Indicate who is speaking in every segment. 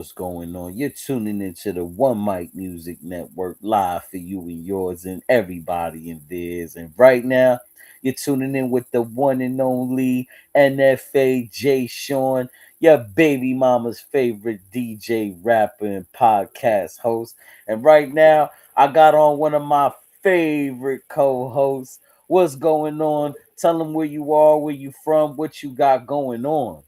Speaker 1: What's going on? You're tuning into the One Mic Music Network live for you and yours and everybody in theirs. And right now, you're tuning in with the one and only NFA JayShawn, your baby mama's favorite DJ, rapper, and podcast host. And right now, I got on one of my favorite co-hosts. What's going on? Tell them where you are, where you from, what you got going on.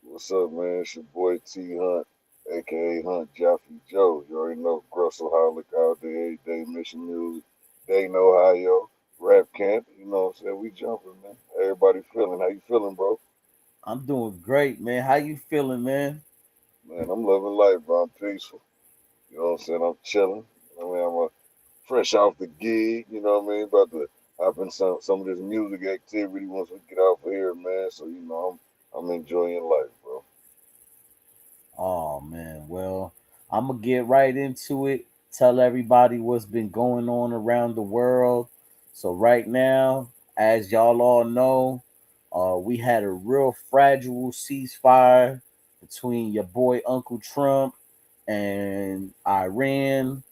Speaker 2: What's up, man? It's your boy T Hunt, aka Hunt Jaffe Joe. You already know Grusselholic out there, everyday mission music. They know how yo rap camp. You know what I'm saying? We jumping, man. Everybody feeling. How you feeling, bro?
Speaker 1: I'm doing great, man. How you feeling, man?
Speaker 2: Man, I'm loving life, bro. I'm peaceful. You know what I'm saying? I'm chilling. I mean, fresh off the gig. You know what I mean? About to hop in some of this music activity once we get off of here, man. So I'm enjoying life, bro.
Speaker 1: Oh man, well, I'm gonna get right into it. Tell everybody what's been going on around the world. So right now, as y'all all know, we had a real fragile ceasefire between your boy Uncle Trump and Iran,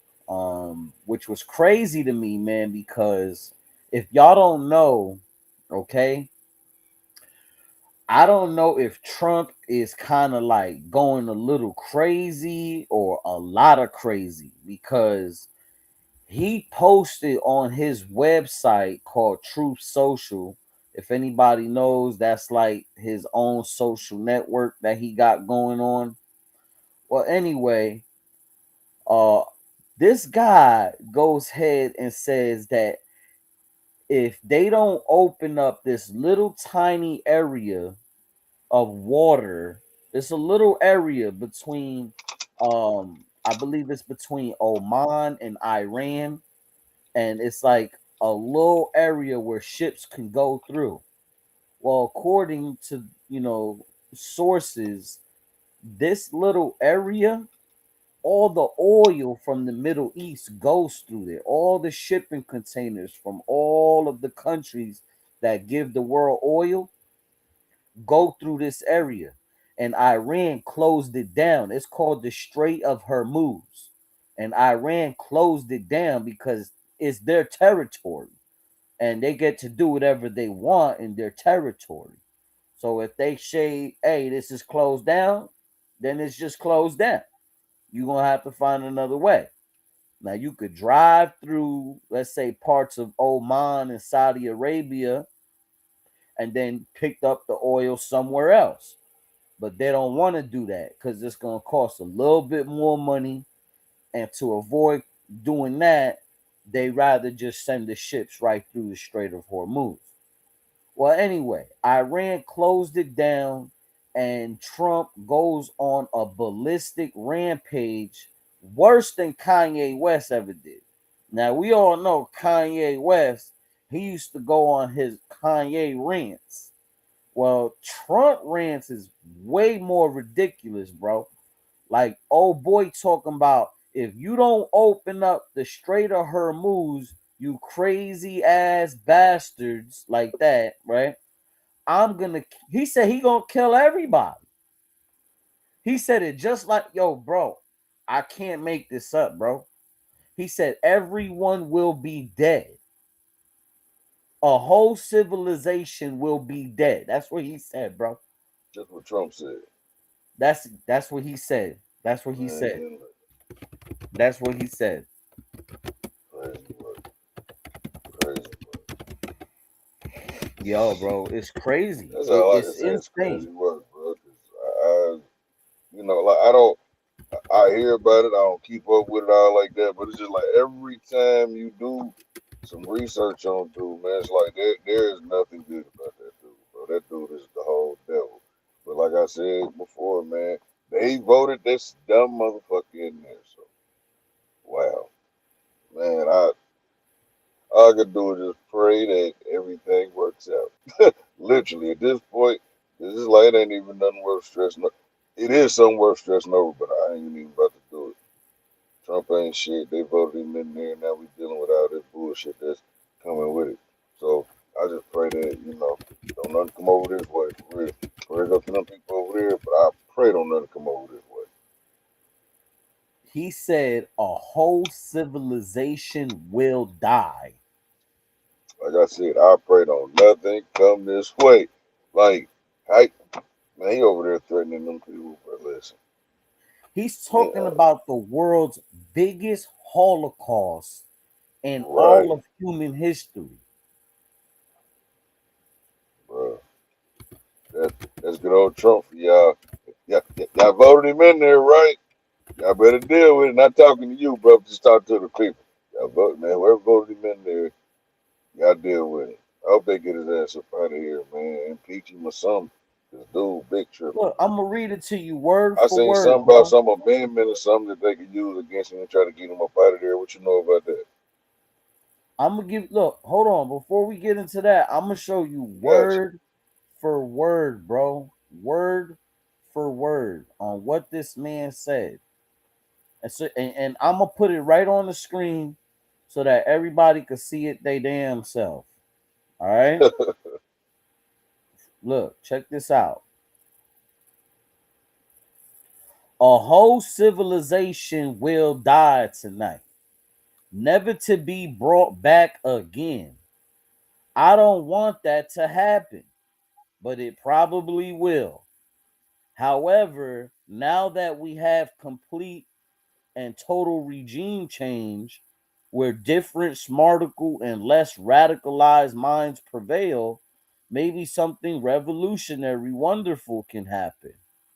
Speaker 1: which was crazy to me, man. Because if y'all don't know, okay, I don't know if Trump is kind of like going a little crazy or a lot of crazy because he posted on his website called Truth Social. If anybody knows, that's like his own social network that he got going on. Well, anyway, uh this guy goes ahead and says that if they don't open up this little tiny area of water. It's a little area between I believe it's between Oman and Iran, and it's like a little area where ships can go through. Well, according to sources, this little area, all the oil from the Middle East goes through there. All the shipping containers from all of the countries that give the world oil go through this area. And Iran closed it down. It's called the Strait of Hormuz. And Iran closed it down because it's their territory. And they get to do whatever they want in their territory. So if they say, hey, this is closed down, then it's just closed down. You're going to have to find another way. Now, you could drive through, let's say, parts of Oman and Saudi Arabia and then pick up the oil somewhere else, but they don't want to do that because it's going to cost a little bit more money. And to avoid doing that, they rather just send the ships right through the Strait of Hormuz. Well, anyway, Iran closed it down, and Trump goes on a ballistic rampage worse than Kanye West ever did. Now, we all know Kanye West, he used to go on his Kanye rants. Well, Trump rants is way more ridiculous, bro. Like old boy talking about if you don't open up the Strait of Hormuz, you crazy ass bastards like that, right? I'm gonna. He said he gonna kill everybody. He said it just like yo, bro. I can't make this up, bro. He said everyone will be dead. A whole civilization will be dead. That's what he said, bro.
Speaker 2: Just what Trump said.
Speaker 1: That's what he said. That's what he said.
Speaker 2: Man,
Speaker 1: That's what he said.
Speaker 2: crazy work. Crazy work.
Speaker 1: Yo, bro, it's crazy.
Speaker 2: That's all I can
Speaker 1: It's
Speaker 2: say. It's
Speaker 1: insane.
Speaker 2: crazy work, bro. 'Cause like I don't. I hear about it. I don't keep up with it all like that. But it's just like every time you do some research on dude, man, it's like there is nothing good about that dude, bro. That dude is the whole devil. But like I said before, man, they voted this dumb motherfucker in there. So wow, man, I all I could do is just pray that everything works out. Literally, at this point, this is like it ain't even nothing worth stressing. It is something worth stressing over, but I ain't even about to do it. Trump ain't shit. They voted him in there, and now we dealing with all this bullshit that's coming with it. So I just pray that don't nothing come over this way for real. Prayers up to them people over there, but I pray don't nothing come over this way.
Speaker 1: He said a whole civilization will die.
Speaker 2: Like I said, I prayed on nothing come this way. Like, I, man, he over there threatening them people. But listen,
Speaker 1: He's
Speaker 2: yeah,
Speaker 1: talking about the world's biggest holocaust in all
Speaker 2: right,
Speaker 1: of human history.
Speaker 2: bro. That that's good old Trump for y'all. Y'all voted him in there, right? Y'all better deal with it. Not talking to you, bro. Just talk to the people. Y'all vote, man. Whoever voted him in there, y'all deal with it. I hope they get his ass up out of here, man. Impeach him or something. This dude, big tripping.
Speaker 1: Look, I'm gonna read it to you word
Speaker 2: I
Speaker 1: for
Speaker 2: seen
Speaker 1: word,
Speaker 2: something about
Speaker 1: bro.
Speaker 2: some amendment or something that they could use against him and try to get him up out of there. What you know about that?
Speaker 1: I'm gonna give look, hold on. Before we get into that, I'm gonna show you
Speaker 2: Gotcha.
Speaker 1: word for word, bro. Word for word on what this man said. And I'm gonna put it right on the screen so that everybody could see it they damn self. All right. Look, check this out. A whole civilization will die tonight, never to be brought back again. I don't want that to happen, but it probably will. However, now that we have complete and total regime change, where different, smarticle, and less radicalized minds prevail, maybe something revolutionary, wonderful can happen.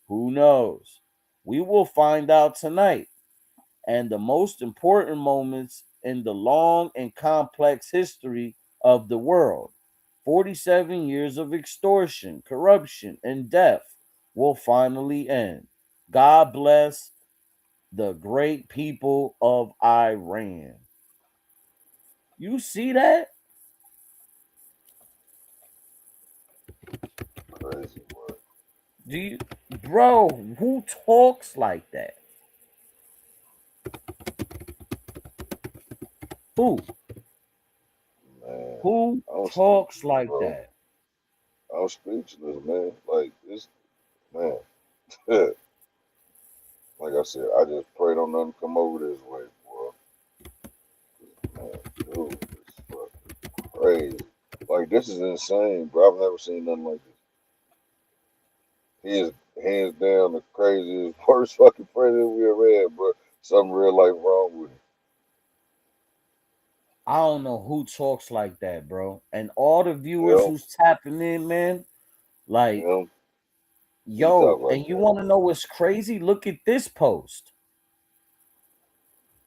Speaker 1: Who knows? We will find out tonight. And the most important moments in the long and complex history of the world, 47 years of extortion, corruption, and death, will finally end. God bless the great people of Iran. You see that?
Speaker 2: Crazy work,
Speaker 1: Do you, bro? Who talks like that? Who?
Speaker 2: man.
Speaker 1: Who
Speaker 2: I'm
Speaker 1: talks
Speaker 2: speechless,
Speaker 1: like
Speaker 2: bro.
Speaker 1: that?
Speaker 2: I'm speechless, man. Like this, man. Like I said, I just prayed on nothing come over this way, boy. Man, dude, it's fucking crazy. Like this is insane, bro. I've never seen nothing like this. He is hands down the craziest, worst fucking president we ever had, bro. Something real life wrong with him.
Speaker 1: I don't know who talks like that, bro. And all the viewers
Speaker 2: Him,
Speaker 1: who's tapping in, man, like,
Speaker 2: him, he talk
Speaker 1: yo,
Speaker 2: like
Speaker 1: and you
Speaker 2: that.
Speaker 1: want to know what's crazy? Look at this post.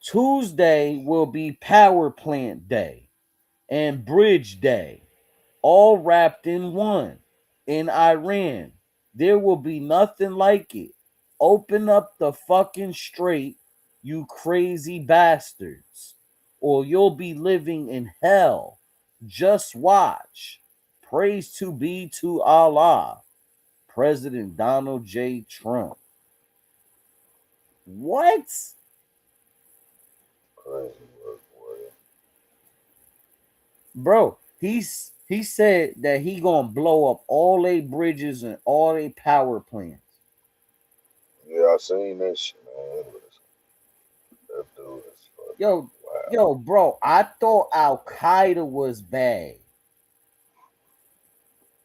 Speaker 1: Tuesday will be Power Plant Day and Bridge Day, all wrapped in one. In Iran, there will be nothing like it. Open up the fucking strait, you crazy bastards, or you'll be living in hell. Just watch. Praise to be to Allah. President Donald J. Trump. What?
Speaker 2: Crazy work, boy.
Speaker 1: Bro, he said that he gonna blow up all they bridges and all they power plants.
Speaker 2: Yeah, I seen that shit, man. Listen, that dude is fucking
Speaker 1: Yo,
Speaker 2: wow.
Speaker 1: yo, bro, I thought Al Qaeda was bad.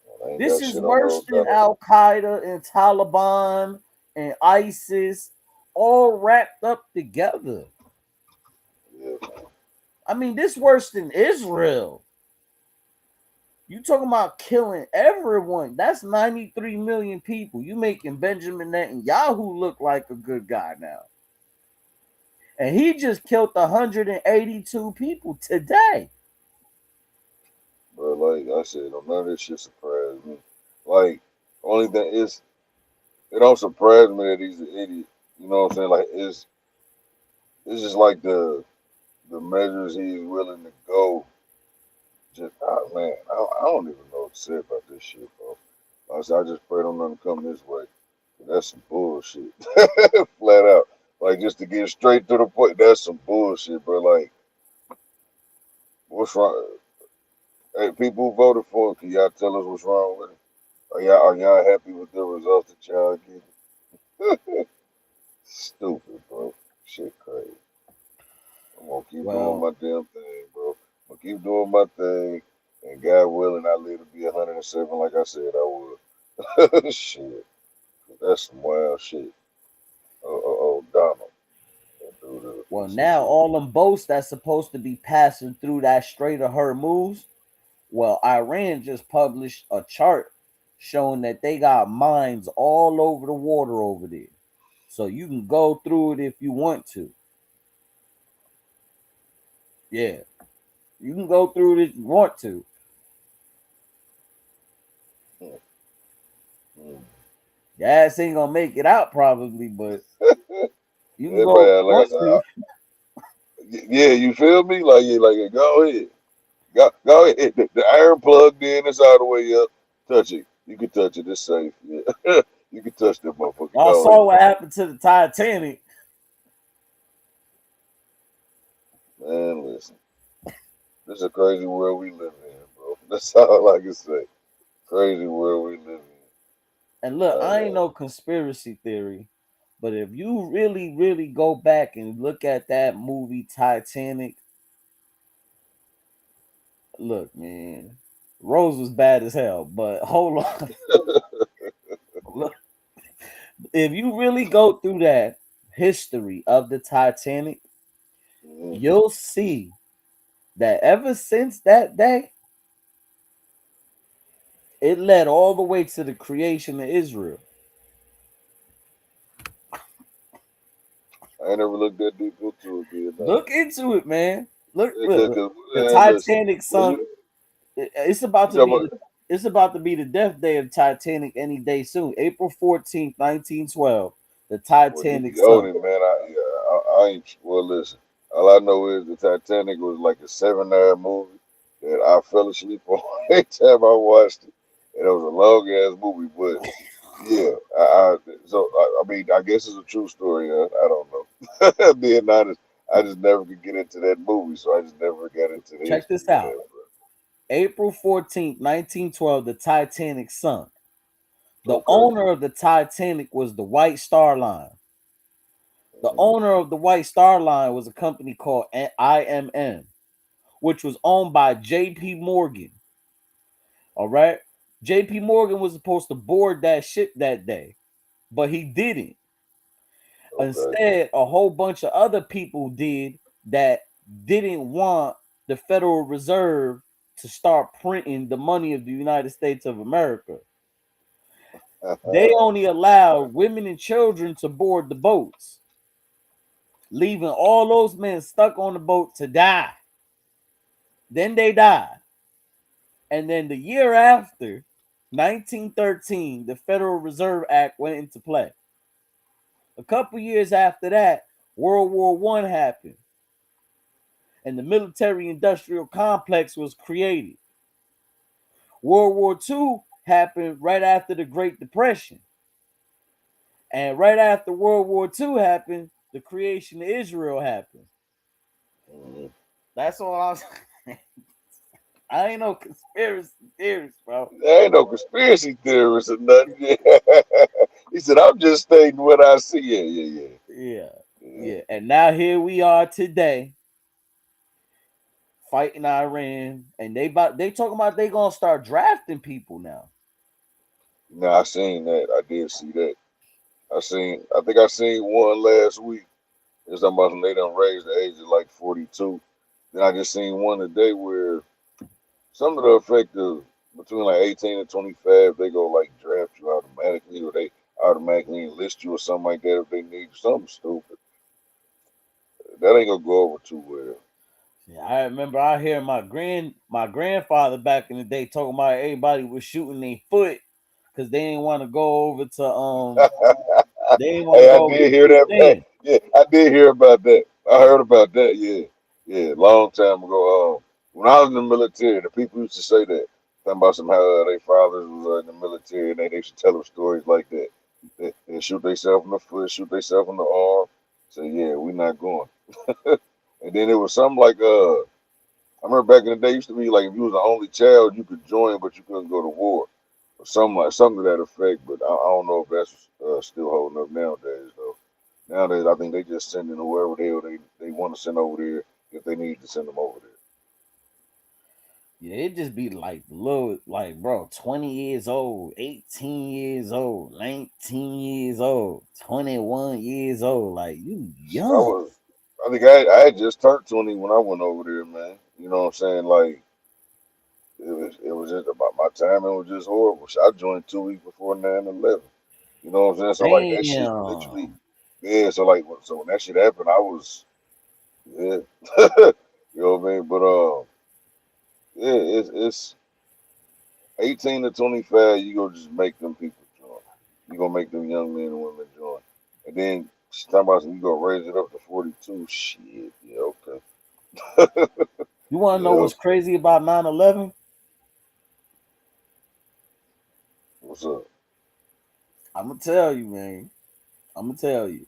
Speaker 2: Man, I ain't
Speaker 1: This
Speaker 2: got
Speaker 1: is
Speaker 2: shit on
Speaker 1: worse
Speaker 2: those
Speaker 1: than
Speaker 2: dinosaurs.
Speaker 1: Al Qaeda and Taliban and ISIS all wrapped up together.
Speaker 2: Yeah, man.
Speaker 1: I mean, this worse than Israel. You talking about killing everyone? That's 93 million people. You making Benjamin Netanyahu look like a good guy now, and he just killed 182 people today.
Speaker 2: But like I said, none of this shit surprised me. Like, only thing is, it don't surprise me that he's an idiot. You know what I'm saying? Like, it's just like the measures he's willing to go. Just man, I don't even know what to say about this shit, bro. Like I said, I just pray don't nothing come this way. That's some bullshit, flat out. Like just to get straight to the point, that's some bullshit, bro. Like, what's wrong? Hey, people who voted for him, can y'all tell us what's wrong with him? Are y'all happy with the results that y'all get? Stupid, bro. Shit keep doing
Speaker 1: Well,
Speaker 2: my damn thing, bro. I'm gonna keep doing my thing, and God willing, I live to be 107, like I said I would. Shit, that's some wild shit. Oh, Donald, that dude is a
Speaker 1: well,
Speaker 2: piece of
Speaker 1: now
Speaker 2: shit.
Speaker 1: all them boats that's supposed to be passing through that Strait of Hormuz, well, Iran just published a chart showing that they got mines all over the water over there. So you can go through it if you want to. Yeah, you can go through it if you want to.
Speaker 2: Mm, mm.
Speaker 1: Gas ain't gonna make it out probably, but you can go if
Speaker 2: Everybody,
Speaker 1: you
Speaker 2: like I
Speaker 1: want
Speaker 2: said,
Speaker 1: to.
Speaker 2: yeah, you feel me? Like, go ahead. Go ahead. The iron plugged in. It's all the way up. Touch it. You can touch it. It's safe. Yeah. You can touch that motherfucker.
Speaker 1: Y'all
Speaker 2: Go
Speaker 1: saw
Speaker 2: ahead.
Speaker 1: what happened to the Titanic.
Speaker 2: Man, listen. This is a crazy world we live in, bro. That's all I can say. Crazy world we live
Speaker 1: And
Speaker 2: in.
Speaker 1: look, I ain't no conspiracy theory, but if you really, really go back and look at that movie Titanic, look, man, Rose was bad as hell. But hold on, look, if you really go through that history of the Titanic,
Speaker 2: Mhm.
Speaker 1: you'll see that ever since that day, it led all the way to the creation of Israel.
Speaker 2: I ain't never looked that deep into it, being
Speaker 1: Look
Speaker 2: honest.
Speaker 1: into it, man.
Speaker 2: Yeah,
Speaker 1: Look. The
Speaker 2: listen.
Speaker 1: Titanic
Speaker 2: When
Speaker 1: sunk.
Speaker 2: you,
Speaker 1: It's about
Speaker 2: you
Speaker 1: to
Speaker 2: talk
Speaker 1: be
Speaker 2: about,
Speaker 1: the it's about to be the death day of Titanic any day soon. April 14th, 1912. The
Speaker 2: well, you
Speaker 1: Titanic
Speaker 2: be on
Speaker 1: sunk.
Speaker 2: it, man. I ain't, well, listen. All I know is the Titanic was like a 7 hour movie that I fell asleep on every time I watched it. And it was a long ass movie, but yeah, I mean, I guess it's a true story. I don't know. Being honest, I just never could get into that movie, so I just never got into the
Speaker 1: Check this
Speaker 2: history of
Speaker 1: out.
Speaker 2: that.
Speaker 1: April 14th, 1912, the Titanic sunk. The
Speaker 2: Okay.
Speaker 1: owner of the Titanic was the White Star Line. The
Speaker 2: Mhm.
Speaker 1: owner of the White Star Line was a company called IMM, which was owned by JP Morgan. All right. JP Morgan was supposed to board that ship that day, but he didn't.
Speaker 2: Okay.
Speaker 1: Instead, a whole bunch of other people did that didn't want the Federal Reserve to start printing the money of the United States of America. They only allowed women and children to board the boats, leaving all those men stuck on the boat to die. Then they died. And then the year after, 1913, the Federal Reserve Act went into play. A couple years after that, World War One happened, and the military industrial complex was created. World War II happened right after the Great Depression. And right after World War II happened, the creation of Israel happened.
Speaker 2: Mhm.
Speaker 1: That's all I'm saying. I ain't no conspiracy theorist, bro.
Speaker 2: There ain't no conspiracy theorists or nothing. He said, I'm just stating what I see. Yeah.
Speaker 1: Yeah.
Speaker 2: Yeah.
Speaker 1: Yeah. And now here we are today fighting Iran. And they talking about they gonna start drafting people now.
Speaker 2: No, I seen that. I did see that. I think I seen one last week. It's talking about they done raised the age of like 42. Then I just seen one today where some of the effect of between like 18 and 25, they go like draft you automatically or they automatically enlist you or something like that if they need you. Something stupid. That ain't gonna go over too well.
Speaker 1: Yeah, I remember I hear my grandfather back in the day talking about everybody was shooting their foot because they didn't want to go over to they didn't want to
Speaker 2: Hey, I
Speaker 1: go over
Speaker 2: did
Speaker 1: to
Speaker 2: hear that. Hey,
Speaker 1: Palestine.
Speaker 2: yeah, I did hear about that. I heard about that. Yeah, long time ago. When I was in the military, the people used to say that, talking about some how their fathers was in the military, and they used to tell them stories like that. They shoot themselves in the foot, shoot themselves in the arm. Say, yeah, we not going. And then it was something like I remember back in the day, it used to be like if you was the only child, you could join, but you couldn't go to war, or something to that effect. But I don't know if that's still holding up nowadays, though. Nowadays, I think they just sending whoever they want to send over there. if they need to send them over
Speaker 1: Yeah, it just be like little, like bro, 20 years old, 18 years old, 19 years old, 21 years old. Like you
Speaker 2: there. I
Speaker 1: young.
Speaker 2: was, I think I had just turned 20 when I went over there, man. You know what I'm saying? Like it was just about my timing was just horrible. I joined 2 weeks before 9/11. You know what I'm saying? So like that shit literally,
Speaker 1: Damn.
Speaker 2: yeah. So like so when that shit happened, I was yeah. You know what I mean? But yeah, it's 18 to 25. You gonna just make them people join. You gonna make them young men and women join, and then she's talking about you gonna raise it up to 42. Shit, yeah, okay,
Speaker 1: You wanna know
Speaker 2: yeah.
Speaker 1: what's crazy about 9/11?
Speaker 2: What's up?
Speaker 1: I'm gonna tell you, man. I'm gonna tell you.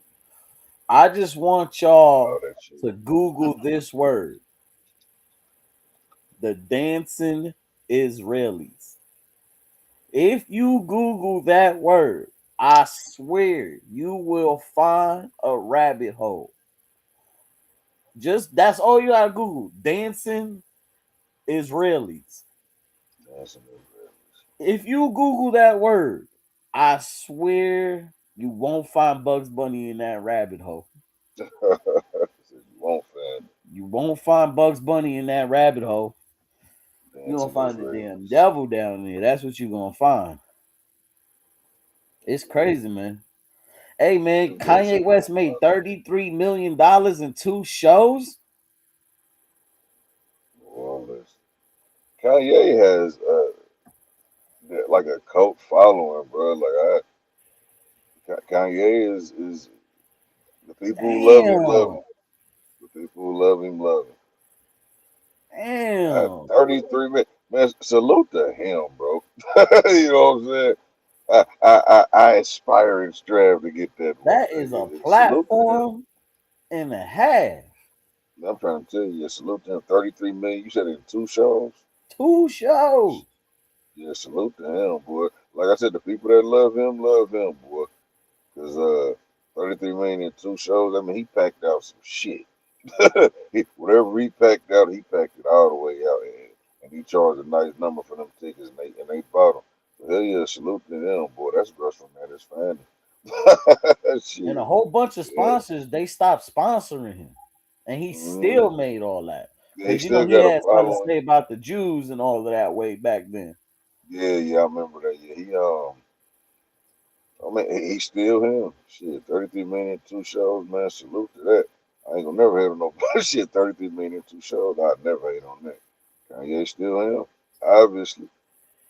Speaker 1: I just want
Speaker 2: All
Speaker 1: y'all
Speaker 2: that shit.
Speaker 1: to Google this word, the dancing Israelis. If you Google that word, I swear you will find a rabbit hole. Just that's all you gotta Google. Dancing Israelis.
Speaker 2: That's some Israelis.
Speaker 1: If you Google that word, I swear you won't find Bugs Bunny in that rabbit hole.
Speaker 2: Said you won't find
Speaker 1: You won't find Bugs Bunny in that rabbit hole. You gonna
Speaker 2: dancing
Speaker 1: find the damn
Speaker 2: Israelis.
Speaker 1: devil down there. That's what you gonna find. It's crazy, man. Hey man,
Speaker 2: Them dancing
Speaker 1: Kanye West made $33 million in two shows.
Speaker 2: New Orleans. Kanye has like a cult following, bro. Kanye is the people who love him love
Speaker 1: Damn.
Speaker 2: him. The people who love him love him.
Speaker 1: Damn.
Speaker 2: 33 minutes. Man, salute to him, bro. You know what I'm saying? I aspire and strive to get that one
Speaker 1: That
Speaker 2: day.
Speaker 1: is a
Speaker 2: Salute to him.
Speaker 1: platform and a half.
Speaker 2: I'm trying to tell you, salute to him. 33 million. You said in two shows?
Speaker 1: Two shows.
Speaker 2: Yeah, salute to him, boy. Like I said, the people that love him, boy. Because 33 million in two shows, I mean, he packed out some shit. Whatever he packed out, he packed it all the way out. And he charged a nice number for them tickets, and they bought them. So, hell yeah, salute to him, boy. That's Russ from that is finding.
Speaker 1: And a
Speaker 2: Shit.
Speaker 1: whole bunch of
Speaker 2: Yeah.
Speaker 1: sponsors, they stopped sponsoring him. And he
Speaker 2: Mm-hmm.
Speaker 1: still made all that.
Speaker 2: Yeah, he
Speaker 1: Because
Speaker 2: still
Speaker 1: he
Speaker 2: got a
Speaker 1: had something to
Speaker 2: following.
Speaker 1: say about the Jews and all of that way back then.
Speaker 2: Yeah, yeah, I remember that. Yeah, I mean, he's still him. Shit, 33 million, two shows, man. Salute to that. I ain't gonna never hate on no shit. 33 million, two shows. I'd never hate on that. Kanye still him, obviously.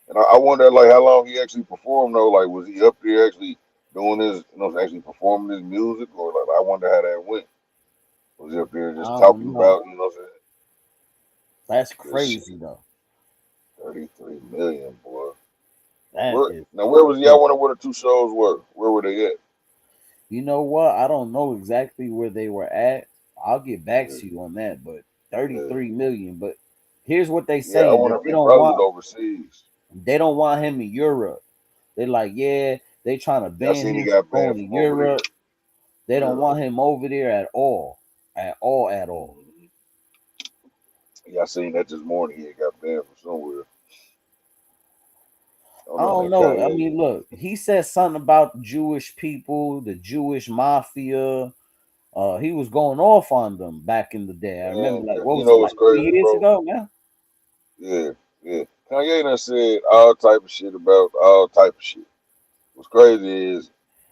Speaker 2: And I wonder, like, how long he actually performed though. Like, was he up there actually doing his, actually performing his music, or like, I wonder how that went. Was he up there
Speaker 1: I
Speaker 2: just
Speaker 1: don't
Speaker 2: talking
Speaker 1: know.
Speaker 2: about, you know what I'm saying?
Speaker 1: That's
Speaker 2: Cause shit,
Speaker 1: crazy though.
Speaker 2: 33 million, boy.
Speaker 1: That
Speaker 2: Where
Speaker 1: is
Speaker 2: now? Where was he? I
Speaker 1: crazy.
Speaker 2: wonder where the two shows were. Where were they at?
Speaker 1: You know what? I don't know exactly where they were at. I'll get back
Speaker 2: Yeah,
Speaker 1: to you on that, but
Speaker 2: yeah.
Speaker 1: 33 million. But here's what they
Speaker 2: Yeah, I
Speaker 1: saying
Speaker 2: wonder
Speaker 1: that
Speaker 2: if he probably was overseas.
Speaker 1: they don't want him in Europe. They're like, yeah, they trying to
Speaker 2: Yeah, I
Speaker 1: ban
Speaker 2: seen he
Speaker 1: him from
Speaker 2: got
Speaker 1: going
Speaker 2: banned
Speaker 1: to
Speaker 2: from over there.
Speaker 1: Europe. They don't
Speaker 2: Yeah.
Speaker 1: want him over there at all. At all, at all.
Speaker 2: Mhm. Yeah, I seen that this morning. He had got banned from somewhere. I don't
Speaker 1: I
Speaker 2: know,
Speaker 1: don't
Speaker 2: man.
Speaker 1: know. I
Speaker 2: Kanye.
Speaker 1: mean, look, he said something about Jewish people, the Jewish mafia. He was going off on them back in the day. I remember,
Speaker 2: Man,
Speaker 1: like, what
Speaker 2: you
Speaker 1: was it,
Speaker 2: know what's
Speaker 1: like three
Speaker 2: crazy,
Speaker 1: years
Speaker 2: bro?
Speaker 1: ago? Yeah.
Speaker 2: Yeah, yeah. Kanye done said all type of shit about all type of shit. What's crazy is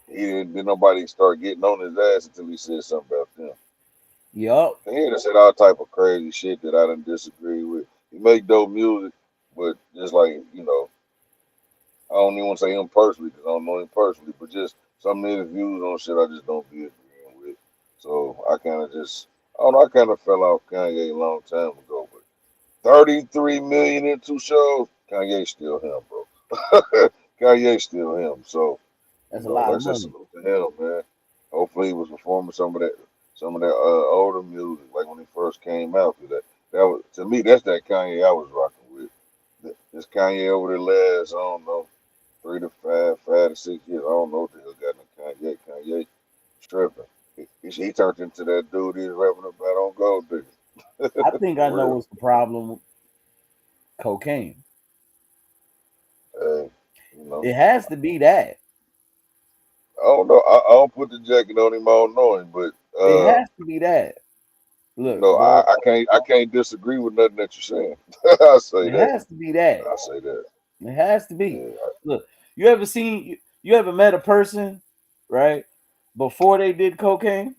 Speaker 2: didn't nobody start getting on his ass until he said something about them.
Speaker 1: Yup.
Speaker 2: Kanye done said all type of crazy shit that I didn't disagree with. He make dope music, but just like, I don't even want to say him personally because I don't know him personally, but just some of his views on shit I just don't be agreeing with. So I kind of just, I don't know, I kind of fell off Kanye a long time ago, but 33 million in two shows, Kanye still him, bro. Kanye still him. So,
Speaker 1: That's a lot
Speaker 2: like
Speaker 1: of
Speaker 2: I said,
Speaker 1: money.
Speaker 2: salute to him, man. Hopefully he was performing some of that older music, like when he first came out. 'Cause that was, to me, that's that Kanye I was rocking with. This Kanye over the last, I don't know, 3 to 5 to 6 years. I don't know what the hell got into Kanye. Kanye tripping. He turned into that dude he's rapping about on Gold Digger.
Speaker 1: I think I
Speaker 2: For
Speaker 1: know
Speaker 2: real.
Speaker 1: what's the problem. Cocaine.
Speaker 2: Hey, you know,
Speaker 1: It has to be that.
Speaker 2: I don't know. I don't put the jacket on him. I don't know him, but
Speaker 1: It has to be that.
Speaker 2: you
Speaker 1: Look,
Speaker 2: know,
Speaker 1: bro.
Speaker 2: I can't disagree with nothing that you're saying. I say
Speaker 1: It
Speaker 2: that.
Speaker 1: has to be that.
Speaker 2: I say that.
Speaker 1: It has to be.
Speaker 2: Yeah,
Speaker 1: Look, you ever met a person, right? Before they did cocaine,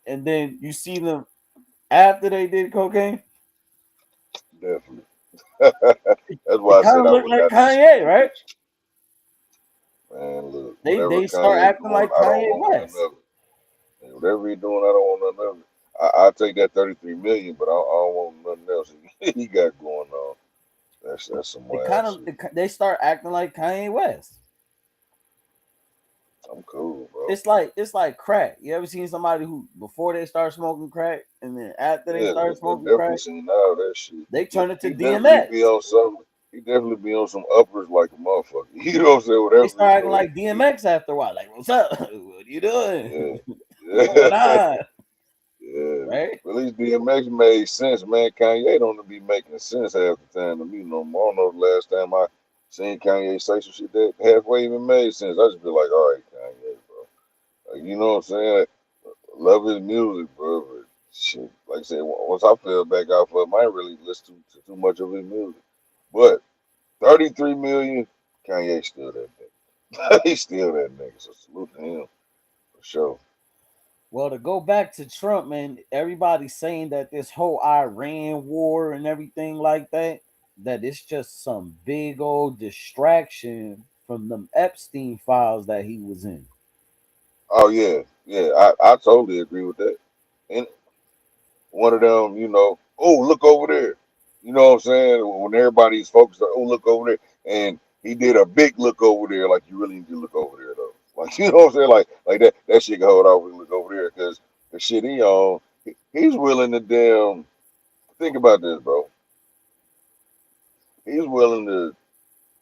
Speaker 1: and then you see them after they did cocaine.
Speaker 2: definitely. That's
Speaker 1: They
Speaker 2: why I
Speaker 1: kind
Speaker 2: said
Speaker 1: of
Speaker 2: I
Speaker 1: look
Speaker 2: would
Speaker 1: like
Speaker 2: not
Speaker 1: Kanye,
Speaker 2: disagree with
Speaker 1: right?
Speaker 2: you. Man, look,
Speaker 1: They
Speaker 2: whatever
Speaker 1: they start
Speaker 2: Kanye
Speaker 1: acting
Speaker 2: doing,
Speaker 1: like
Speaker 2: I don't
Speaker 1: Kanye
Speaker 2: want none
Speaker 1: West.
Speaker 2: of it. And whatever he doing, I don't want none of it. I take that 33 million, but I don't want nothing else he got going on. That's some
Speaker 1: They
Speaker 2: wild
Speaker 1: kind of
Speaker 2: shit.
Speaker 1: they start acting like Kanye West.
Speaker 2: I'm cool, bro.
Speaker 1: It's like crack. You ever seen somebody who before they start smoking crack and then after they
Speaker 2: Yeah,
Speaker 1: start smoking
Speaker 2: definitely
Speaker 1: crack,
Speaker 2: seen all that shit.
Speaker 1: they turn it to
Speaker 2: He definitely be
Speaker 1: DMX.
Speaker 2: on something. He definitely be on some uppers like a motherfucker. You know what I'm saying?
Speaker 1: They
Speaker 2: Whatever he
Speaker 1: start acting
Speaker 2: doing,
Speaker 1: like DMX after a while. Like, what's up? What are you doing?
Speaker 2: yeah,
Speaker 1: What's going
Speaker 2: yeah.
Speaker 1: on?
Speaker 2: Yeah,
Speaker 1: Right?
Speaker 2: but at least DMX made sense, man. Kanye don't be making sense half the time to me no more. I don't know the last time I seen Kanye say some shit that halfway even made sense. I just be like, all right, Kanye, bro. Like, you know what I'm saying? Like, love his music, bro. But shit, like I said, once I fell back off of him, I ain't really listen to too much of his music. But 33 million, Kanye still that nigga. He's still that nigga. So salute to him for sure.
Speaker 1: Well, to go back to Trump, man, everybody's saying that this whole Iran war and everything like that it's just some big old distraction from them Epstein files that he was in.
Speaker 2: Oh yeah, yeah. I totally agree with that. And one of them, oh, look over there. You know what I'm saying? When everybody's focused on, oh, look over there. And he did a big look over there, like you really need to look over there, though. Like, you know what I'm saying? Like that shit can hold off when you look over there because the shit he on, he's willing to think about this, bro. He's willing to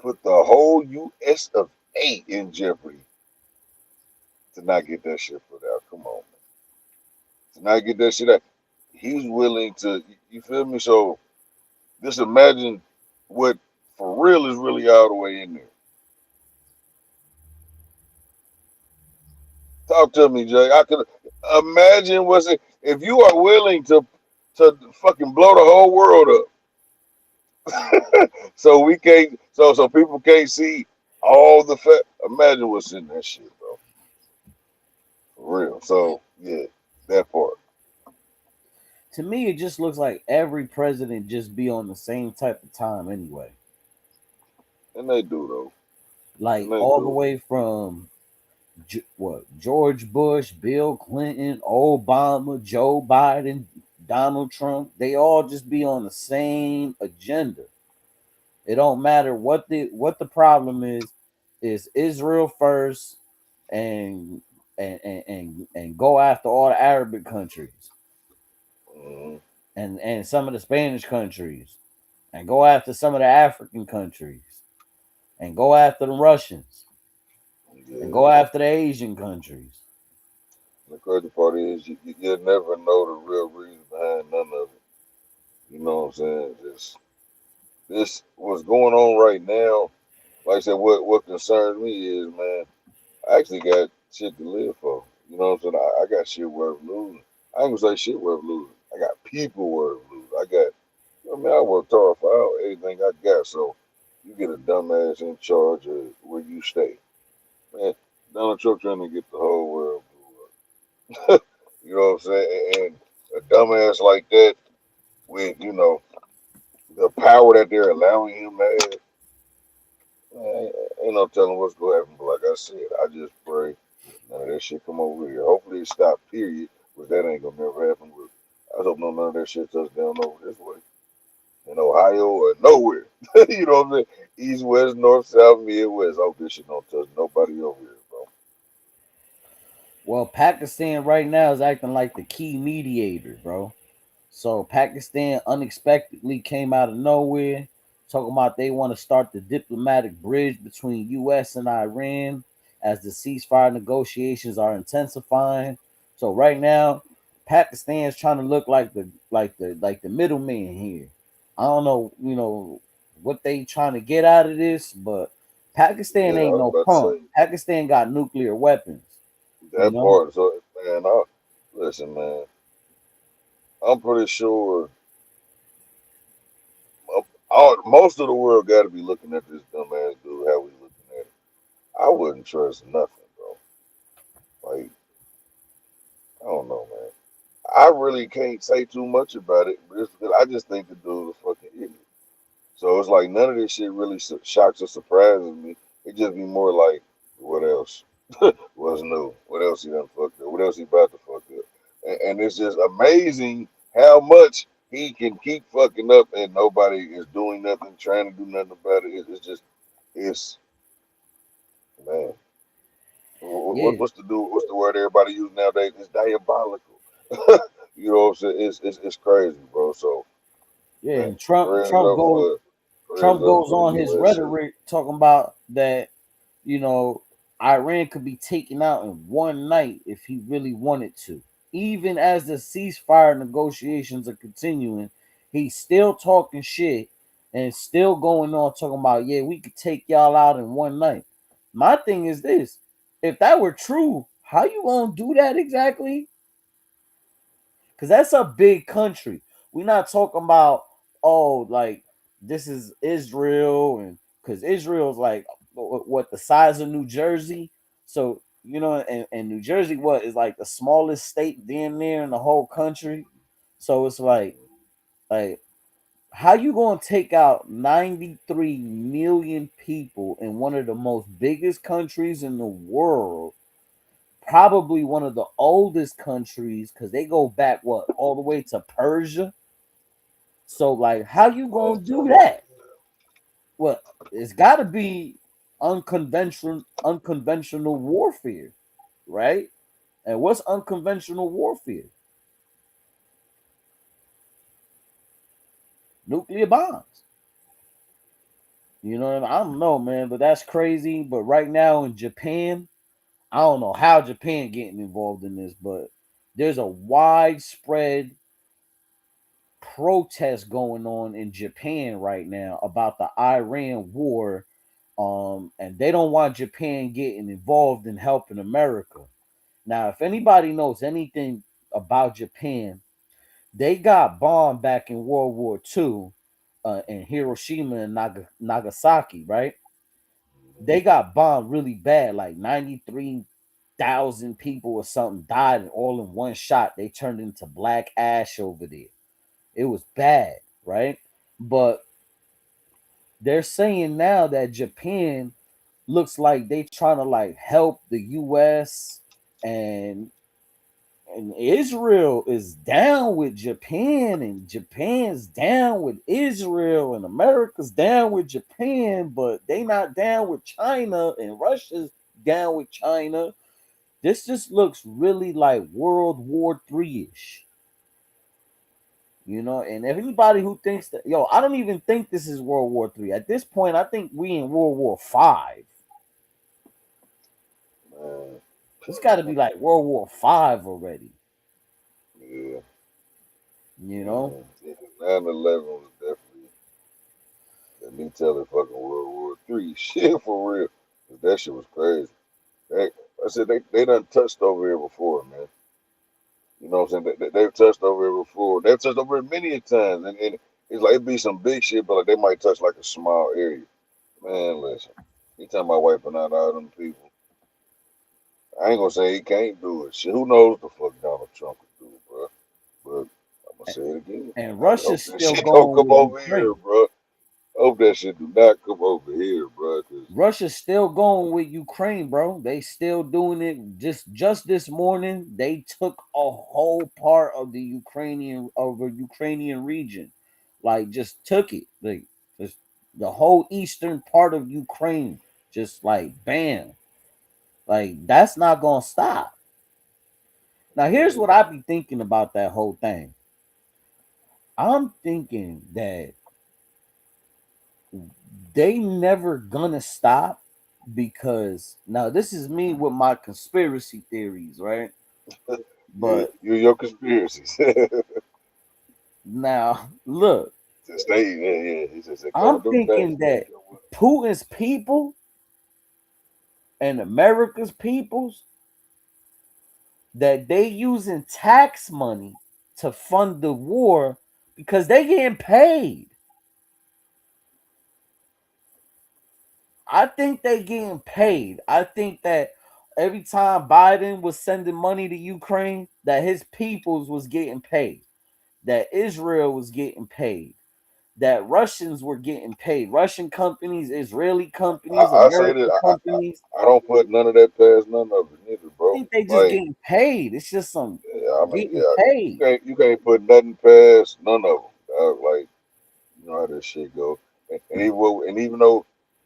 Speaker 2: put the whole US of A in jeopardy to not get that shit put out. Come on, man. To not get that shit out. He's willing to, you feel me? So, just imagine what for real is really all the way in there. Talk to me, Jay. I could imagine what's it if you are willing to fucking blow the whole world up, so people can't see all the fact. Imagine what's in that shit, bro. For real. So yeah, that part,
Speaker 1: To me, it just looks like every president just be on the same type of time anyway.
Speaker 2: and they do though, and
Speaker 1: Like
Speaker 2: they
Speaker 1: all the
Speaker 2: do.
Speaker 1: way from George Bush, Bill Clinton, Obama, Joe Biden, Donald Trump, they all just be on the same agenda. It don't matter what the problem is Israel first and and go after all the Arabic countries
Speaker 2: Mm,
Speaker 1: and some of the Spanish countries and go after some of the African countries and go after the Russians and
Speaker 2: yeah.
Speaker 1: go after the Asian countries.
Speaker 2: The crazy part is you'll never know the real reason behind none of it. You know what I'm saying? Just this what's going on right now. Like I said, what concerns me is, man, I actually got shit to live for. You know what I'm saying? I got shit worth losing. I ain't gonna say shit worth losing. I got people worth losing. I worked hard for everything I got. So you get a dumbass in charge of where you stay. Man, Donald Trump trying to get the whole world blew up. You know what I'm saying? And a dumbass like that with, the power that they're allowing him to have, man, ain't no telling what's going to happen. But like I said, I just pray none of that shit come over here. Hopefully it stop, period. But that ain't going to never happen. But I hope none of that shit touch down over this way. In Ohio or nowhere. You know what I'm saying? East, west, north, south, midwest. I hope this shit don't touch nobody over here, bro.
Speaker 1: Well, Pakistan right now is acting like the key mediator, bro. So Pakistan unexpectedly came out of nowhere, talking about they want to start the diplomatic bridge between U.S. and Iran as the ceasefire negotiations are intensifying. So right now, Pakistan's trying to look like the middleman here. I don't know, what they trying to get out of this, but Pakistan
Speaker 2: Yeah, I
Speaker 1: ain't
Speaker 2: was
Speaker 1: no
Speaker 2: about to
Speaker 1: punk.
Speaker 2: say
Speaker 1: Pakistan got nuclear weapons, you
Speaker 2: that
Speaker 1: know?
Speaker 2: part. So, man, listen, man. I'm pretty sure most of the world got to be looking at this dumbass dude. How we looking at it? I wouldn't trust nothing, bro. Like, I don't know, man. I really can't say too much about it, but I just think the dude's a fucking idiot. So it's like none of this shit really shocks or surprises me. It just be more like, what else? What's new? What else he done fucked up? What else he about to fuck up? And it's just amazing how much he can keep fucking up and nobody is doing nothing, trying to do nothing about it. It's just, it's, man.
Speaker 1: Yeah,
Speaker 2: What's the word everybody use nowadays? It's diabolical. You know what I'm saying? It's crazy, bro. So,
Speaker 1: yeah.
Speaker 2: man,
Speaker 1: And Trump
Speaker 2: prayers up
Speaker 1: goes
Speaker 2: for the
Speaker 1: on his
Speaker 2: USA.
Speaker 1: rhetoric talking about that, you know, Iran could be taken out in one night if he really wanted to. Even as the ceasefire negotiations are continuing, he's still talking shit and still going on talking about, yeah, we could take y'all out in one night. My thing is this: if that were true, how you gonna do that exactly? Because that's a big country. We're not talking about, oh, like this is Israel, and because Israel's like what, the size of New Jersey. So and New Jersey, what is like the smallest state damn near in the whole country. So it's like how you gonna take out 93 million people in one of the most biggest countries in the world, probably one of the oldest countries, because they go back what, all the way to Persia. So like, how you
Speaker 2: Long
Speaker 1: gonna do
Speaker 2: time
Speaker 1: that? Well, it's got to be unconventional warfare, right? And what's unconventional warfare? Nuclear bombs. You know what I mean? I don't know, man, but that's crazy. But right now in Japan, I don't know how Japan getting involved in this, but there's a widespread protest going on in Japan right now about the Iran war. And they don't want Japan getting involved in helping America. Now, if anybody knows anything about Japan, they got bombed back in World War II, in Hiroshima and Nagasaki, right? They got bombed really bad, like 93,000 people or something died, and all in one shot. They turned into black ash over there. It was bad, right? But they're saying now that Japan looks like they trying to like help the US, and Israel is down with Japan, and Japan's down with Israel, and America's down with Japan, but they not down with China, and Russia's down with China. This just looks really like World War III ish. And if anybody who thinks that, yo, I don't even think this is World War III. At this point, I think we in World War V.
Speaker 2: Man.
Speaker 1: It's got to be like World War V already.
Speaker 2: Yeah,
Speaker 1: You know,
Speaker 2: man. 9/11 was definitely, let me tell it, fucking World War III. Shit, for real. 'Cause that shit was crazy. They, I said they done touched over here before, man. You know what I'm saying? They've touched over here before. They've touched over here many a times. And it's like, it be some big shit, but like they might touch like a small area. Man, listen. You talking about wiping out all them people. I ain't gonna say he can't do it. Shit, who knows the fuck Donald Trump could do, bro? But I'm gonna say it again.
Speaker 1: and
Speaker 2: I
Speaker 1: Russia's
Speaker 2: hope that
Speaker 1: still
Speaker 2: shit don't
Speaker 1: going
Speaker 2: come
Speaker 1: with
Speaker 2: over here,
Speaker 1: Ukraine.
Speaker 2: bro. Hope that shit do not come over here, bro. Cause
Speaker 1: Russia's still going with Ukraine, bro. They still doing it. Just this morning, they took a whole part of the Ukrainian region, like just took it, like just the whole eastern part of Ukraine, just like bam, like that's not gonna stop. Now, here's
Speaker 2: yeah,
Speaker 1: what I be thinking about that whole thing. I'm thinking that they never gonna stop, because now this is me with my conspiracy theories, right? But
Speaker 2: your conspiracies.
Speaker 1: now, look,
Speaker 2: Just stay, yeah, yeah. He just said, cover
Speaker 1: I'm
Speaker 2: them
Speaker 1: thinking
Speaker 2: taxes, man.
Speaker 1: that Putin's people and America's peoples that they using tax money to fund the war because they getting paid. I think they getting paid. I think that every time Biden was sending money to Ukraine, that his peoples was getting paid, that Israel was getting paid, that Russians were getting paid. Russian companies, Israeli companies,
Speaker 2: I say that
Speaker 1: American companies.
Speaker 2: I don't put none of that past none of it neither,
Speaker 1: I
Speaker 2: bro.
Speaker 1: think they just
Speaker 2: Like,
Speaker 1: getting paid. It's just some
Speaker 2: yeah, I mean,
Speaker 1: getting
Speaker 2: yeah,
Speaker 1: paid.
Speaker 2: you can't put nothing past none of them. Like, you know how this shit go. And even though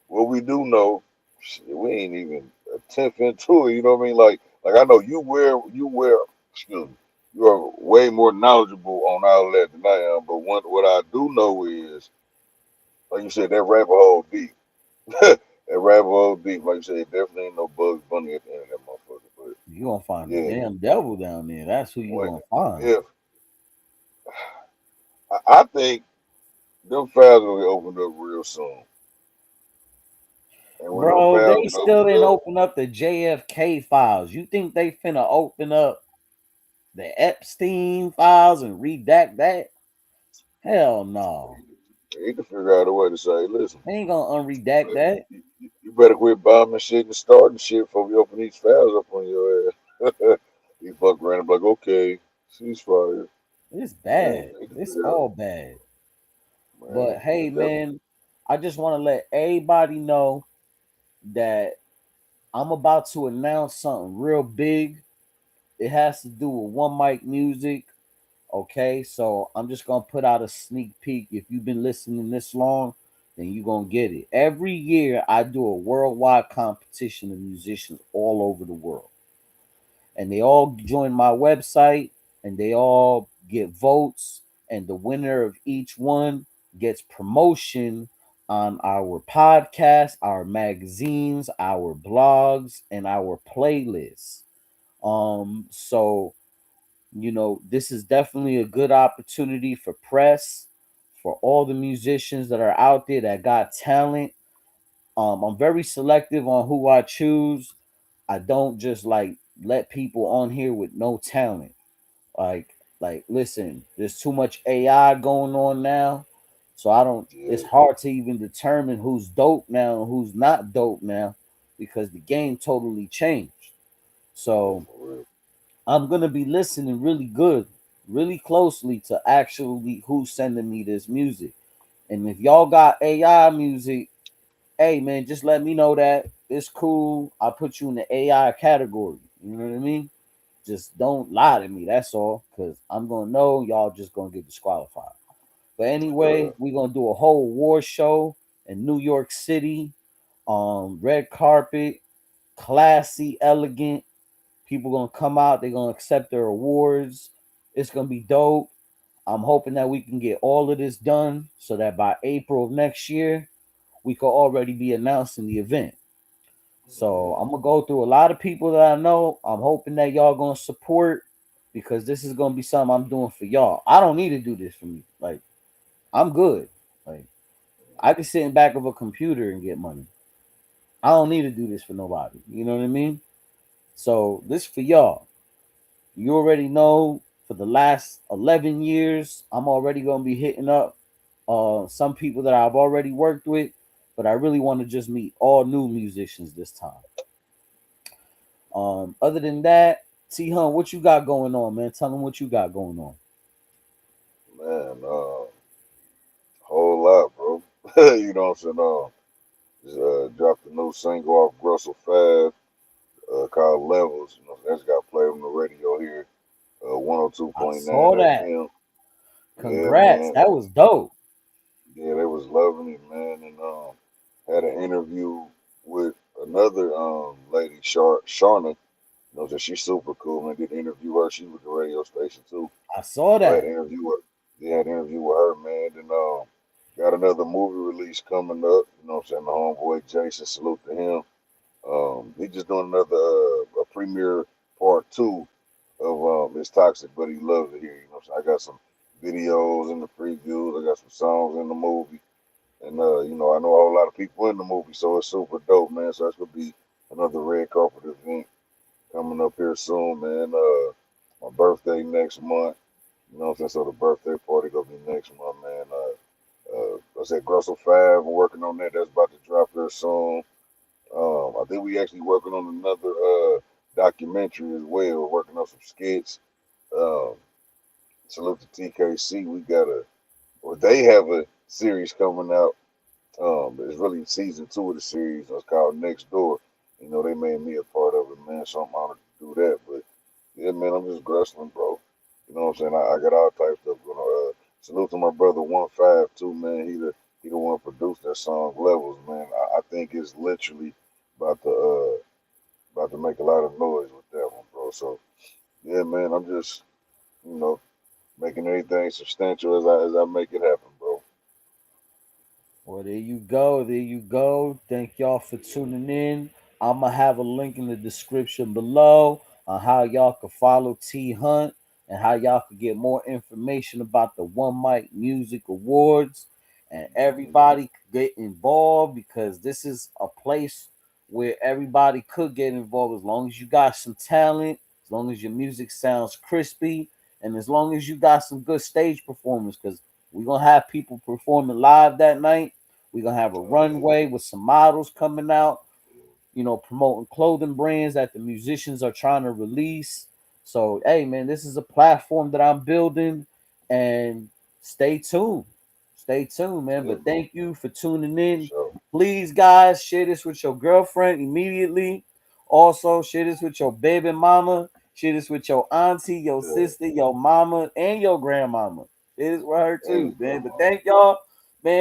Speaker 2: what we do know, shit, we ain't even a tenth into it. You know what I mean? Like I know excuse me, you are way more knowledgeable on all that than I am. But what I do know is, like you said, that rabbit hole deep. That rabbit hole deep. Like you said, definitely ain't no Bugs Bunny at the end of that motherfucker. But
Speaker 1: You gonna find the
Speaker 2: yeah,
Speaker 1: damn devil down there. That's who you
Speaker 2: when
Speaker 1: gonna find.
Speaker 2: if I think them files will be opened up real soon, and when them
Speaker 1: Bro,
Speaker 2: files
Speaker 1: they
Speaker 2: get
Speaker 1: still
Speaker 2: opened
Speaker 1: didn't
Speaker 2: up.
Speaker 1: open up the JFK files. You think they finna open up the Epstein files and redact that? Hell no.
Speaker 2: They need to figure out a way to say, listen,
Speaker 1: They ain't gonna unredact that.
Speaker 2: you better quit bombing shit and starting shit before we open these files up on your ass. You fuck around and be like, okay, ceasefire.
Speaker 1: It's
Speaker 2: Man,
Speaker 1: bad.
Speaker 2: they need to
Speaker 1: It's
Speaker 2: figure out,
Speaker 1: all bad. But
Speaker 2: man,
Speaker 1: hey,
Speaker 2: it definitely,
Speaker 1: man, I just want to let everybody know that I'm about to announce something real big. It has to do with One Mic Music. Okay, so I'm just gonna put out a sneak peek. If you've been listening this long, then you're gonna get it. Every year I do a worldwide competition of musicians all over the world. And they all join my website and they all get votes. And the winner of each one gets promotion on our podcast, our magazines, our blogs, and our playlists. So this is definitely a good opportunity for press, for all the musicians that are out there that got talent. I'm very selective on who I choose. I don't just like let people on here with no talent. Listen, there's too much AI going on now. So I don't it's
Speaker 2: yeah,
Speaker 1: hard to even determine who's dope now and who's not dope now because the game totally changed.
Speaker 2: yeah,
Speaker 1: So
Speaker 2: for real.
Speaker 1: I'm gonna be listening really good, really closely to actually who's sending me this music. And if y'all got AI music, hey man, just let me know that it's cool. I'll put you in the AI category. You know what I mean? Just don't lie to me. That's all, because I'm gonna know y'all just gonna get disqualified. But anyway, we're gonna do a whole war show in New York City. Red carpet, classy, elegant. People gonna come out. They're gonna accept their awards. It's gonna be dope. I'm hoping that we can get all of this done so that by April of next year, we could already be announcing the event. So I'm gonna go through a lot of people that I know. I'm hoping that y'all gonna support because this is gonna be something I'm doing for y'all. I don't need to do this for me. Like I'm good. Like I can sit in back of a computer and get money. I don't need to do this for nobody. You know what I mean? So this for y'all. You already know for the last 11 years, I'm already gonna be hitting up some people that I've already worked with, but I really want to just meet all new musicians this time. Other than that, T Hun, what you got going on, man? Tell them what you got going on.
Speaker 2: Man, whole lot, bro. You know what I'm saying? Just dropped a new single off Russell 5, called Levels. You know, that's got played on the radio here,
Speaker 1: I
Speaker 2: 102.9
Speaker 1: saw that.
Speaker 2: FM. Yeah,
Speaker 1: Congrats.
Speaker 2: man.
Speaker 1: That was dope.
Speaker 2: Yeah, they was loving it, man. And had an interview with another lady, Sharna. You know, that she's super cool, man. Did an interview her. She was the radio station too.
Speaker 1: I saw
Speaker 2: So I had
Speaker 1: that.
Speaker 2: an interview with, yeah, had an interview with her, man. And got another movie release coming up. You know what I'm saying? The homeboy Jason, salute to him. He just doing another a premiere part two of it's toxic, but he loves it here. You know, so I got some videos in the previews. I got some songs in the movie, and you know, I know a whole lot of people in the movie, so it's super dope, man. So that's gonna be another red carpet event coming up here soon, man. My birthday next month. You know what I'm saying? So the birthday party gonna be next month, man. I said Grussel 5, we're working on that. That's about to drop here soon. I think we actually working on another documentary as well. We're working on some skits. Um, Salute to TKC. We got or they have a series coming out. It's really season 2 of the series. It's called Next Door. You know, they made me a part of it, man. So I'm honored to do that. But yeah, man, I'm just wrestling, bro. You know what I'm saying? I got all types of stuff going on. Salute to my brother 152, man. He the one produced that song Levels, man. I think it's literally about to about to make a lot of noise with that one, bro. So yeah, man, I'm just you know making anything substantial as I make it happen, bro.
Speaker 1: Well, there you go. There you go. Thank y'all for tuning in. I'm going to have a link in the description below on how y'all can follow T Hunt and how y'all can get more information about the One Mic Music Awards. And everybody could get involved because this is a place where everybody could get involved as long as you got some talent, as long as your music sounds crispy, and as long as you got some good stage performance. Because we're gonna have people performing live that night. We're gonna have a runway with some models coming out, promoting clothing brands that the musicians are trying to release. So, hey, man, this is a platform that I'm building, and stay tuned. Stay tuned, man.
Speaker 2: Yeah,
Speaker 1: But
Speaker 2: bro,
Speaker 1: thank you for tuning
Speaker 2: for
Speaker 1: in.
Speaker 2: sure.
Speaker 1: Please, guys, share this with your girlfriend immediately. Also, share this with your baby mama. Share this with your auntie, your
Speaker 2: Yeah,
Speaker 1: sister, your mama, and your grandmama. Share this with her
Speaker 2: and
Speaker 1: too,
Speaker 2: his
Speaker 1: man. But
Speaker 2: grandma.
Speaker 1: thank y'all, man.